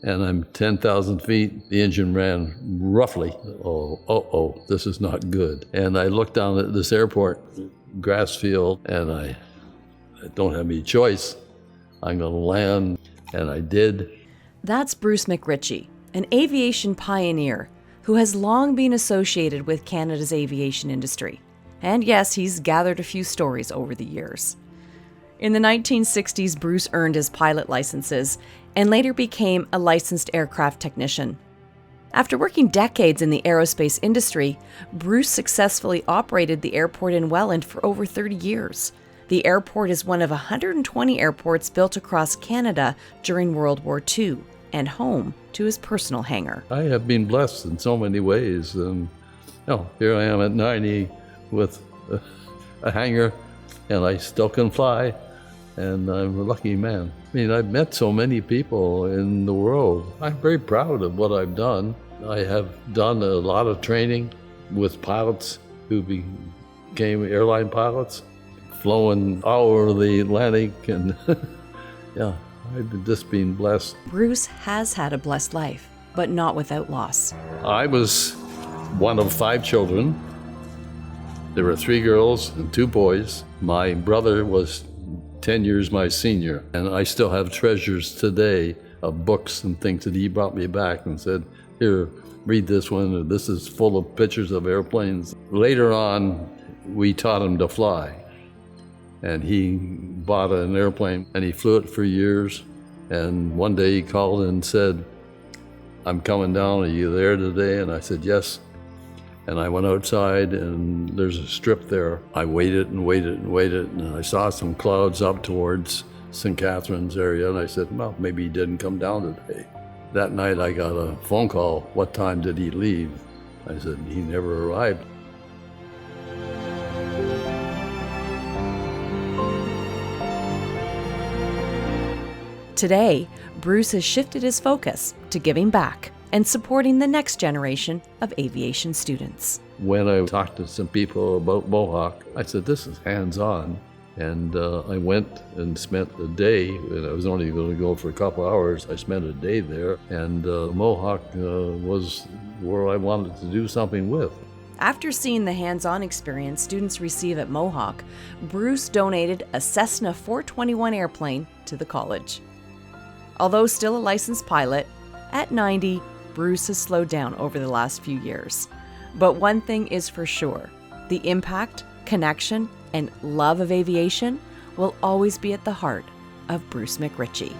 and I'm 10,000 feet. The engine ran roughly. This is not good. And I looked down at this airport, grass field, and I don't have any choice. I'm going to land, and I did. That's Bruce McRitchie, an aviation pioneer who has long been associated with Canada's aviation industry. And yes, he's gathered a few stories over the years. In the 1960s, Bruce earned his pilot licenses and later became a licensed aircraft technician. After working decades in the aerospace industry, Bruce successfully operated the airport in Welland for over 30 years. The airport is one of 120 airports built across Canada during World War II and home to his personal hangar. I have been blessed in so many ways. And here I am at 90 with a hangar, and I still can fly, and I'm a lucky man. I mean, I've met so many people in the world. I'm very proud of what I've done. I have done a lot of training with pilots who became airline pilots, flown all over the Atlantic, and I've just been blessed. Bruce has had a blessed life, but not without loss. I was one of 5 children. There were 3 girls and 2 boys. My brother was 10 years my senior, and I still have treasures today of books and things that he brought me back and said, here, read this one, this is full of pictures of airplanes. Later on, we taught him to fly. And he bought an airplane, and he flew it for years. And one day he called and said, I'm coming down, are you there today? And I said, yes. And I went outside, and there's a strip there. I waited and waited and waited, and I saw some clouds up towards St. Catharines area, and I said, well, maybe he didn't come down today. That night I got a phone call, what time did he leave? I said, he never arrived. Today, Bruce has shifted his focus to giving back and supporting the next generation of aviation students. When I talked to some people about Mohawk, I said, this is hands-on. And I went and spent a day, and I was only going to go for a couple hours. I spent a day there, and Mohawk was where I wanted to do something with. After seeing the hands-on experience students receive at Mohawk, Bruce donated a Cessna 421 airplane to the college. Although still a licensed pilot, at 90, Bruce has slowed down over the last few years. But one thing is for sure, the impact, connection, and love of aviation will always be at the heart of Bruce McRitchie.